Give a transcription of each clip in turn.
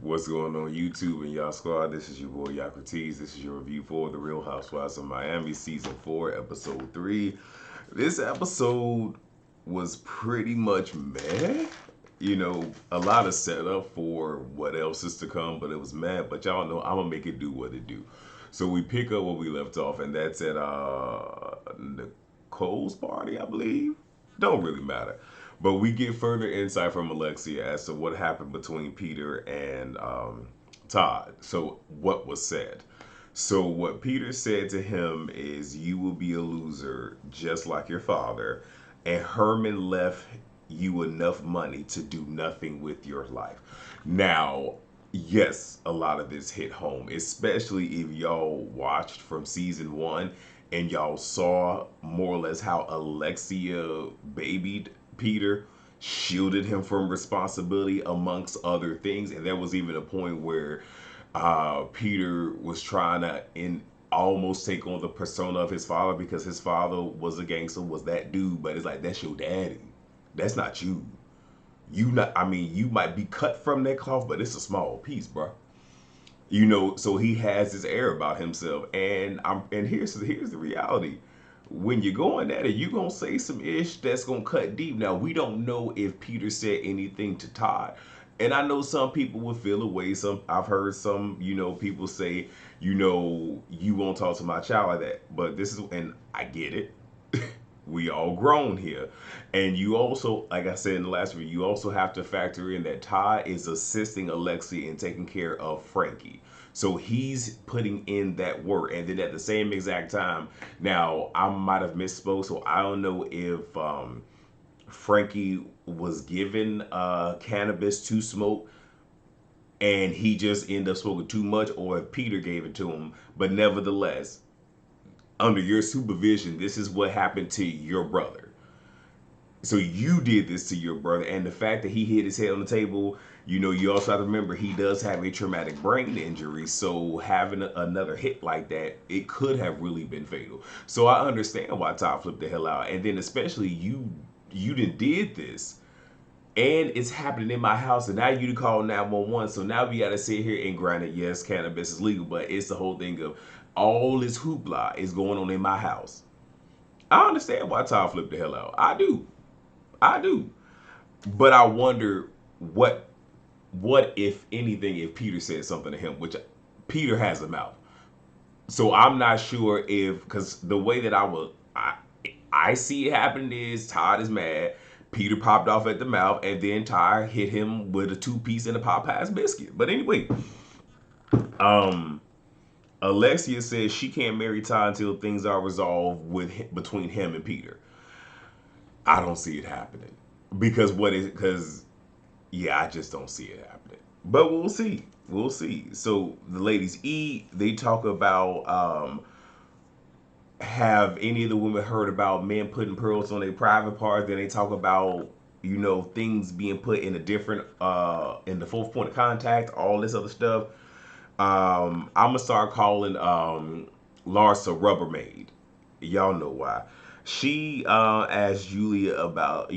What's going on YouTube and y'all squad? This is your boy Yakrates. This is your review for The Real Housewives of Miami Season 4, Episode 3. This episode was pretty much meh. A lot of setup for what else is to come, but it was meh. But y'all know I'm going to make it do what it do. So we pick up where we left off, and that's at Nicole's party, I believe. Don't really matter. But we get further insight from Alexia as to what happened between Peter and Todd. So, what was said? So, what Peter said to him is, "You will be a loser just like your father." And Herman left you enough money to do nothing with your life. Now, yes, a lot of this hit home, especially if y'all watched from season one and y'all saw more or less how Alexia babied Peter, shielded him from responsibility amongst other things. And there was even a point where Peter was trying to almost take on the persona of his father because his father was a gangster, was that dude. But it's like, that's your daddy. That's not you. You might be cut from that cloth, but it's a small piece, bro. So he has this air about himself, and here's the reality. When you're going at it, you're gonna say some ish that's gonna cut deep. Now we don't know if Peter said anything to Todd. And I know some people will feel away. I've heard some, people say, you won't talk to my child like that. But and I get it. We all grown here. And you also, like I said in the last video, you also have to factor in that Todd is assisting Alexi in taking care of Frankie. So he's putting in that work. And then at the same exact time, now I might have misspoke, so I don't know if Frankie was given cannabis to smoke and he just ended up smoking too much, or if Peter gave it to him. But nevertheless, under your supervision, this is what happened to your brother. So you did this to your brother, and the fact that he hit his head on the table, you also have to remember he does have a traumatic brain injury. So having another hit like that, it could have really been fatal. So I understand why Todd flipped the hell out, and then especially you did this, and it's happening in my house, and now you call 911. So now we got to sit here, and granted, yes, cannabis is legal, but it's the whole thing of all this hoopla is going on in my house. I understand why Todd flipped the hell out. I do. But I wonder what if anything, if Peter said something to him, which Peter has a mouth. So I'm not sure because the way that I see it happening is Todd is mad. Peter popped off at the mouth, and then Todd hit him with a 2-piece and a Popeyes biscuit. But anyway, Alexia says she can't marry Todd until things are resolved between him and Peter. I don't see it happening because I just don't see it happening. But we'll see. We'll see. So the ladies eat. They talk about have any of the women heard about men putting pearls on their private parts? Then they talk about things being put in a different in the fourth point of contact, all this other stuff. I'm gonna start calling Larsa Rubbermaid. Y'all know why. She asked Julia about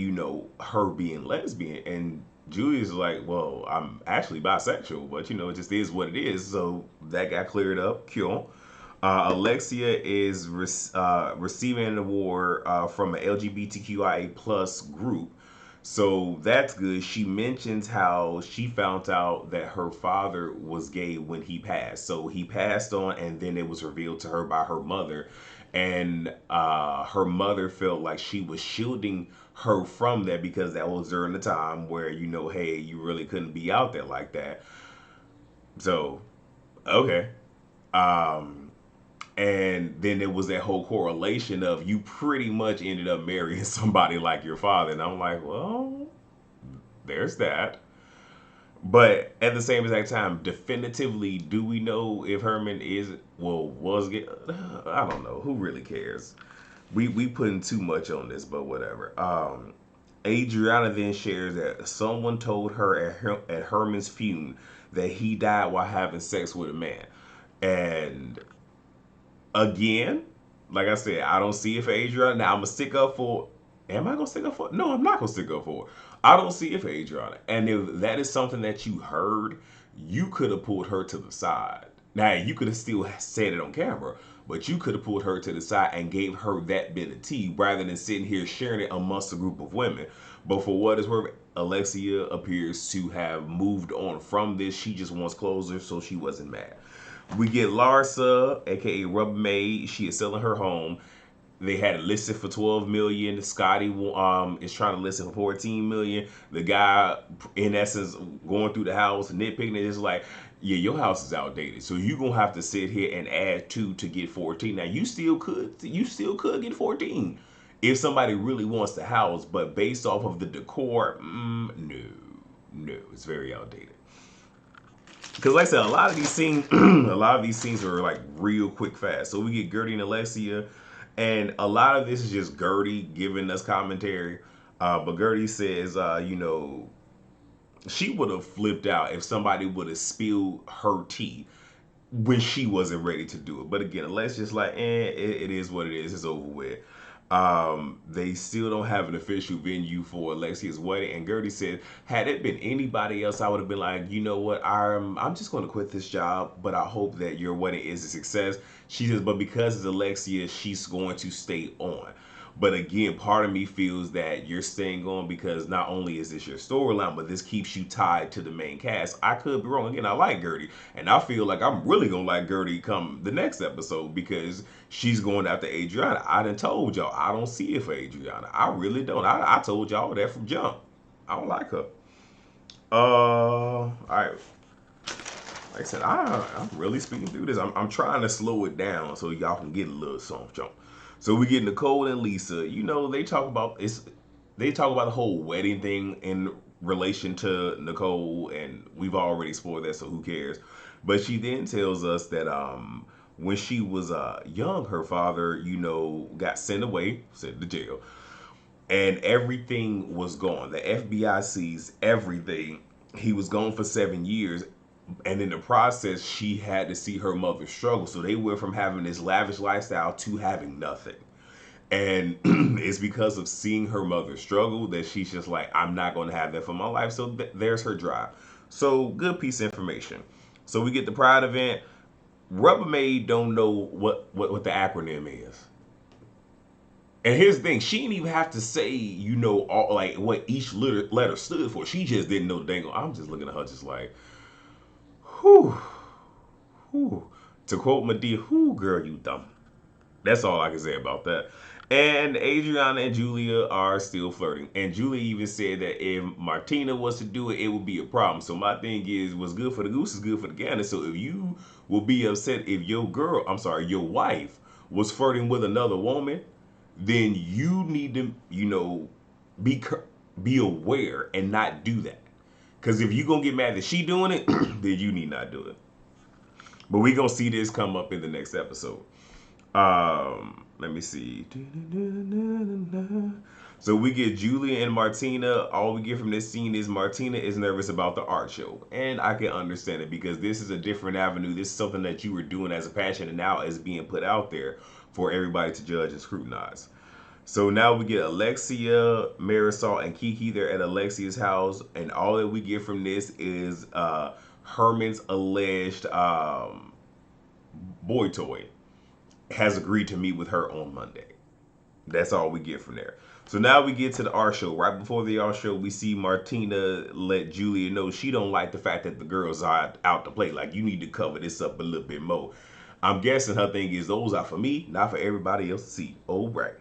her being lesbian, and Julia's like, well, I'm actually bisexual, but it just is what it is. So that got cleared up. Cool. Alexia is receiving an award from an LGBTQIA plus group. So that's good. She mentions how she found out that her father was gay when he passed. So he passed on, and then it was revealed to her by her mother. And her mother felt like she was shielding her from that because that was during the time where, hey, you really couldn't be out there like that. So, okay. And then there was that whole correlation of you pretty much ended up marrying somebody like your father. And I'm like, well, there's that. But at the same exact time, definitively, do we know if Herman was gay? I don't know. Who really cares? We putting too much on this, but whatever. Adriana then shares that someone told her at Herman's funeral that he died while having sex with a man. And again, like I said, I don't see it for Adriana. Now I'm gonna stick up for. Am I gonna stick up for? No, I'm not gonna stick up for. I don't see it for Adriana. And if that is something that you heard, You could have pulled her to the side. Now, you could have still said it on camera, but you could have pulled her to the side and gave her that bit of tea rather than sitting here sharing it amongst a group of women. But for what it's worth, Alexia appears to have moved on from this. She just wants closure, so she wasn't mad. We get Larsa, aka Rubbermaid. She is selling her home. They had it listed for 12 million. Scotty is trying to list it for 14 million. The guy, in essence, going through the house nitpicking it is like, yeah, your house is outdated, so you're gonna have to sit here and add two to get 14. Now you still could get 14 if somebody really wants the house, but based off of the decor, no, it's very outdated. Because like I said, a lot of these scenes, a lot of these scenes are like real quick, fast. So we get Gertie and Alexia, and a lot of this is just Gertie giving us commentary. But Gertie says, she would have flipped out if somebody would have spilled her tea when she wasn't ready to do it. But again, Alexia's like, it is what it is. It's over with. They still don't have an official venue for Alexia's wedding. And Gertie said, had it been anybody else, I would have been like, you know what, I'm just going to quit this job, but I hope that your wedding is a success. She says, but because it's Alexia, she's going to stay on. But again, part of me feels that you're staying on because not only is this your storyline, but this keeps you tied to the main cast. I could be wrong. Again, I like Gertie, and I feel like I'm really gonna like Gertie come the next episode because she's going after Adriana. I done told y'all I don't see it for Adriana. I really don't. I told y'all that from jump. I don't like her. All right. Like I said, I'm really speaking through this. I'm trying to slow it down so y'all can get a little something. So we get Nicole and Lisa. They talk about it's they talk about the whole wedding thing in relation to Nicole, and we've already spoiled that, so who cares? But she then tells us that when she was young, her father, got sent to jail, and everything was gone. The FBI sees everything. He was gone for 7 years, and in the process, she had to see her mother struggle. So they went from having this lavish lifestyle to having nothing. And it's because of seeing her mother struggle that she's just like, I'm not going to have that for my life. So there's her drive. So good piece of information. So we get the Pride event. Rubbermaid don't know what the acronym is. And here's the thing, she didn't even have to say, all, like what each letter stood for. She just didn't know the dangle. I'm just looking at her just like, whew, whew. To quote Medea, whew, girl, you dumb. That's all I can say about that. And Adriana and Julia are still flirting. And Julia even said that if Martina was to do it, it would be a problem. So my thing is, what's good for the goose is good for the gander. So if you will be upset if your wife was flirting with another woman, then you need to, be be aware and not do that. Because if you're going to get mad that she doing it, then you need not do it. But we going to see this come up in the next episode. Let me see. So we get Julia and Martina. All we get from this scene is Martina is nervous about the art show. And I can understand it because this is a different avenue. This is something that you were doing as a passion and now is being put out there for everybody to judge and scrutinize. So now we get Alexia, Marisol, and Kiki. They're at Alexia's house. And all that we get from this is Herman's alleged boy toy has agreed to meet with her on Monday. That's all we get from there. So now we get to the art show. Right before the art show, we see Martina let Julia know she don't like the fact that the girls are out to play. Like, you need to cover this up a little bit more. I'm guessing her thing is those are for me, not for everybody else to see. Oh, right.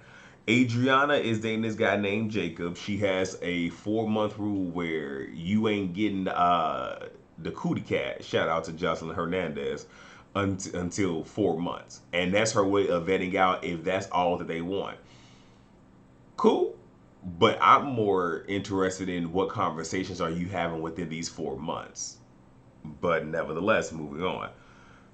Adriana is dating this guy named Jacob. She has a 4-month rule where you ain't getting the cootie cat. Shout out to Jocelyn Hernandez. Until 4 months. And that's her way of vetting out if that's all that they want. Cool. But I'm more interested in what conversations are you having within these 4 months. But nevertheless, moving on.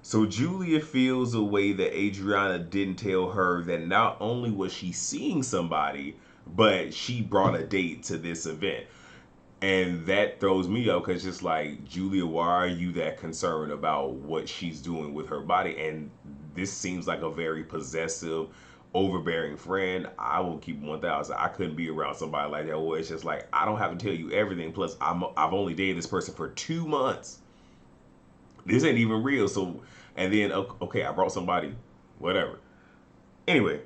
So Julia feels a way that Adriana didn't tell her that not only was she seeing somebody, but she brought a date to this event. And that throws me up because just like, Julia, why are you that concerned about what she's doing with her body? And this seems like a very possessive, overbearing friend. I will keep 1,000. I couldn't be around somebody like that where it's just like, I don't have to tell you everything. Plus, I've only dated this person for 2 months. This ain't even real. So, and then okay, I brought somebody, whatever. Anyway,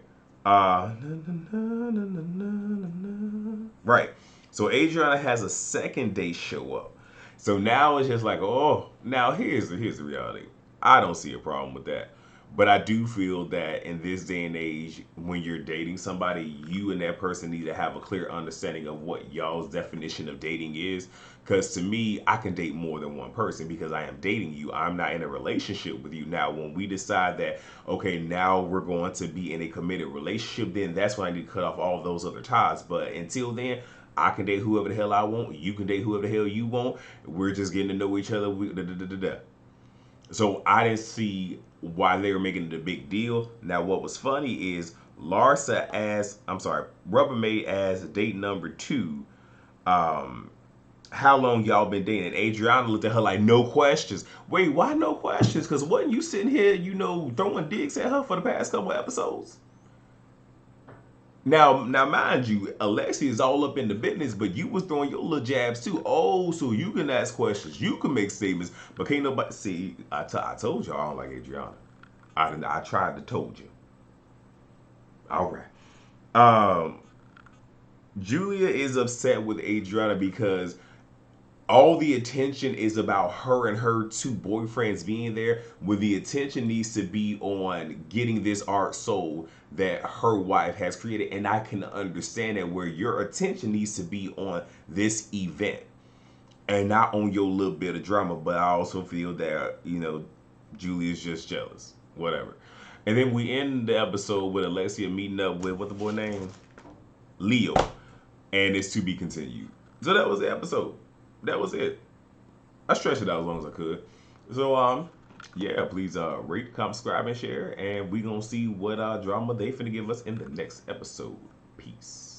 right. So Adriana has a second date show up. So now it's just like, oh, now here's the reality. I don't see a problem with that. But I do feel that in this day and age, when you're dating somebody, you and that person need to have a clear understanding of what y'all's definition of dating is. Because to me, I can date more than one person because I am dating you. I'm not in a relationship with you. Now, when we decide that, okay, now we're going to be in a committed relationship, then that's when I need to cut off all of those other ties. But until then, I can date whoever the hell I want. You can date whoever the hell you want. We're just getting to know each other. So I didn't see why they were making it a big deal. Now, what was funny is Larsa asked, I'm sorry, Rubbermaid asked date number two, um, how long y'all been dating? And Adriana looked at her like, no questions. Wait, why no questions? Because wasn't you sitting here, throwing digs at her for the past couple episodes? Now, mind you, Alexia is all up in the business, but you was throwing your little jabs too. Oh, so you can ask questions, you can make statements, but can't nobody see. I told you I don't like Adriana. I tried to told you. All right. Um, Julia is upset with Adriana because all the attention is about her and her two boyfriends being there, when the attention needs to be on getting this art sold that her wife has created. And I can understand that, where your attention needs to be on this event and not on your little bit of drama. But I also feel that, Julia's just jealous, whatever. And then we end the episode with Alexia meeting up with, what the boy name, Leo, and it's to be continued. So that was the episode. That was it. I stretched it out as long as I could. So yeah, please rate, comment, subscribe, and share, and we gonna see what drama they finna give us in the next episode. Peace.